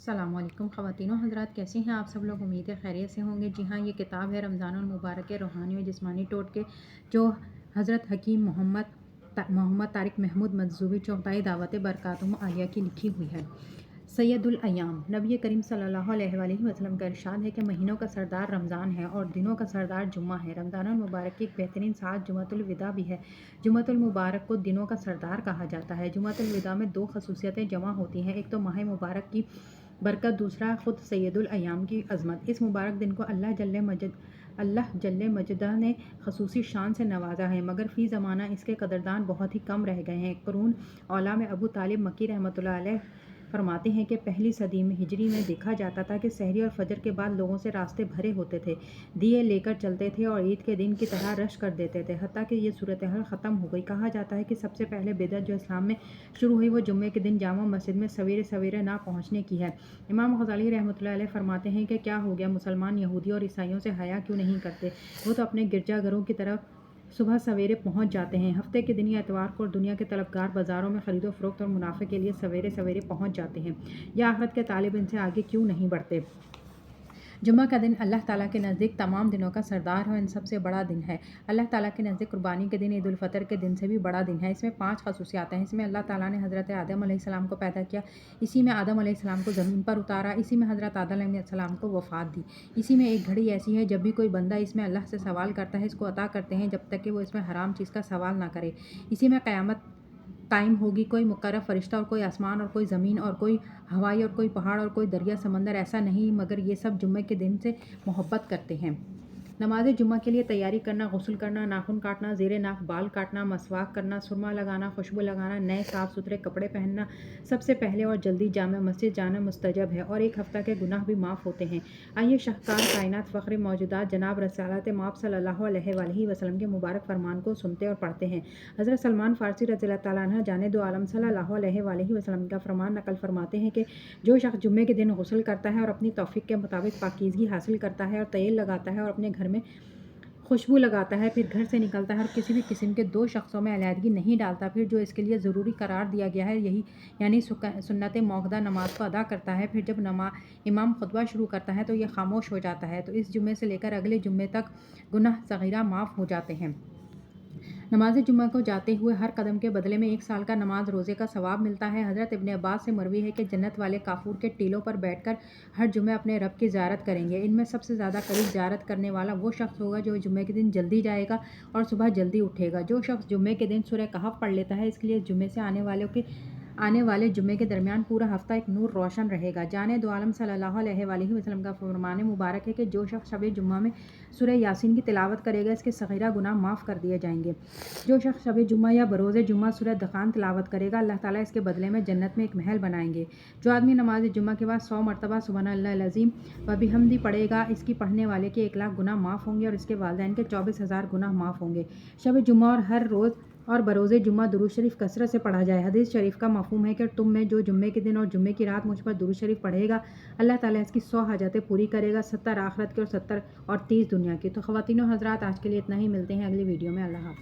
السلام علیکم خواتین و حضرات، کیسے ہیں آپ سب لوگ؟ امید ہے خیریت سے ہوں گے۔ جی ہاں، یہ کتاب ہے رمضان المبارک کے روحانی و جسمانی ٹوٹکے، جو حضرت حکیم محمد طارق محمود مجذوبی چغتائی دعوت برکاتہم عالیہ کی لکھی ہوئی ہے۔ سید الایام، نبی کریم صلی اللہ علیہ وآلہ وسلم کا ارشاد ہے کہ مہینوں کا سردار رمضان ہے اور دنوں کا سردار جمعہ ہے۔ رمضان المبارک کی ایک بہترین ساعت جمعۃ الوداع بھی ہے۔ جمعۃ المبارک کو دنوں کا سردار کہا جاتا ہے۔ جمعۃ الوداع میں دو خصوصیتیں جمع ہوتی ہیں، ایک تو ماہ مبارک کی برکت، دوسرا خود سید الایام کی عظمت۔ اس مبارک دن کو اللہ جل مجدہ نے خصوصی شان سے نوازا ہے، مگر فی زمانہ اس کے قدردان بہت ہی کم رہ گئے ہیں۔ قرون اولیٰ میں ابو طالب مکی رحمۃ اللہ علیہ فرماتے ہیں کہ پہلی صدی میں ہجری میں دیکھا جاتا تھا کہ سحری اور فجر کے بعد لوگوں سے راستے بھرے ہوتے تھے، دیے لے کر چلتے تھے اور عید کے دن کی طرح رش کر دیتے تھے، حتیٰ کہ یہ صورتحال ختم ہو گئی۔ کہا جاتا ہے کہ سب سے پہلے بدعت جو اسلام میں شروع ہوئی وہ جمعے کے دن جامع مسجد میں سویرے سویرے نہ پہنچنے کی ہے۔ امام غزالی رحمۃ اللہ علیہ فرماتے ہیں کہ کیا ہو گیا، مسلمان یہودیوں اور عیسائیوں سے حیا کیوں نہیں کرتے؟ وہ تو اپنے گرجا گھروں کی طرف صبح سویرے پہنچ جاتے ہیں، ہفتے کے دن یا اتوار کو، اور دنیا کے طلبگار بازاروں میں خرید و فروخت اور منافع کے لیے سویرے سویرے پہنچ جاتے ہیں، یا آخرت کے طالب ان سے آگے کیوں نہیں بڑھتے؟ جمعہ کا دن اللہ تعالیٰ کے نزدیک تمام دنوں کا سردار اور ان سب سے بڑا دن ہے۔ اللہ تعالیٰ کے نزدیک قربانی کے دن عید الفطر کے دن سے بھی بڑا دن ہے۔ اس میں 5 خصوصیات ہیں۔ اس میں اللہ تعالیٰ نے حضرت آدم علیہ السلام کو پیدا کیا، اسی میں آدم علیہ السلام کو زمین پر اتارا، اسی میں حضرت آدم علیہ السلام کو وفات دی، اسی میں ایک گھڑی ایسی ہے جب بھی کوئی بندہ اس میں اللہ سے سوال کرتا ہے اس کو عطا کرتے ہیں جب تک کہ وہ اس میں حرام چیز کا سوال نہ کرے، اسی میں قیامت قائم ہوگی، کوئی مقرب فرشتہ اور کوئی آسمان اور کوئی زمین اور کوئی ہوائی اور کوئی پہاڑ اور کوئی دریا سمندر ایسا نہیں مگر یہ سب جمعے کے دن سے محبت کرتے ہیں۔ نماز جمعہ کے لیے تیاری کرنا، غسل کرنا، ناخن کاٹنا، زیر ناک بال کاٹنا، مسواک کرنا، سرما لگانا، خوشبو لگانا، نئے صاف ستھرے کپڑے پہننا، سب سے پہلے اور جلدی جامع مسجد جانا مستجب ہے، اور ایک ہفتہ کے گناہ بھی معاف ہوتے ہیں۔ آئیے شاہکار کائنات فخر موجودات جناب رسالت مآب صلی اللہ علیہ وآلہ وسلم کے مبارک فرمان کو سنتے اور پڑھتے ہیں۔ حضرت سلمان فارسی رضی اللہ تعالیٰ عنہ جانے دو عالم صلی اللہ علیہ وآلہ وسلم کا فرمان نقل فرماتے ہیں کہ جو شخص جمعے کے دن غسل کرتا ہے اور اپنی توفیق کے مطابق پاکیزگی حاصل کرتا ہے اور تیل لگاتا ہے اور اپنے گھر میں خوشبو لگاتا ہے، پھر گھر سے نکلتا ہے اور کسی بھی قسم کے 2 شخصوں میں علیحدگی نہیں ڈالتا، پھر جو اس کے لیے ضروری قرار دیا گیا ہے یعنی سنت موقدہ نماز کو ادا کرتا ہے، پھر جب امام خطبہ شروع کرتا ہے تو یہ خاموش ہو جاتا ہے، تو اس جمعے سے لے کر اگلے جمعے تک گناہ صغیرہ معاف ہو جاتے ہیں۔ نماز جمعہ کو جاتے ہوئے ہر قدم کے بدلے میں 1 سال کا نماز روزے کا ثواب ملتا ہے۔ حضرت ابن عباس سے مروی ہے کہ جنت والے کافور کے ٹیلوں پر بیٹھ کر ہر جمعہ اپنے رب کی زیارت کریں گے۔ ان میں سب سے زیادہ قریب زیارت کرنے والا وہ شخص ہوگا جو جمعے کے دن جلدی جائے گا اور صبح جلدی اٹھے گا۔ جو شخص جمعے کے دن سورہ کہف پڑھ لیتا ہے اس کے لیے جمعے سے آنے والے جمعے کے درمیان پورا ہفتہ ایک نور روشن رہے گا۔ جانے دو عالم صلی اللہ علیہ وآلہ وسلم کا فرمان مبارک ہے کہ جو شخص شب جمعہ میں سورہ یاسین کی تلاوت کرے گا اس کے صغیرہ گناہ معاف کر دیے جائیں گے۔ جو شخص شب جمعہ یا بروز جمعہ سورہ دخان تلاوت کرے گا اللہ تعالیٰ اس کے بدلے میں جنت میں ایک محل بنائیں گے۔ جو آدمی نماز جمعہ کے بعد 100 مرتبہ سبحان اللہ العظیم و بحمدہ پڑھے گا اس کی پڑھنے والے کے 1,00,000 گناہ معاف ہوں گے اور اس کے والدین کے 24,000 گناہ معاف ہوں گے۔ شب جمعہ اور ہر روز اور بروز جمعہ درود شریف کثرت سے پڑھا جائے۔ حدیث شریف کا مفہوم ہے کہ تم میں جو جمعے کے دن اور جمعے کی رات مجھ پر درود شریف پڑھے گا اللہ تعالیٰ اس کی 100 حاجتیں پوری کرے گا، 70 آخرت کی اور 70 اور 30 دنیا کی۔ تو خواتین و حضرات آج کے لیے اتنا ہی، ملتے ہیں اگلی ویڈیو میں۔ اللہ حافظ۔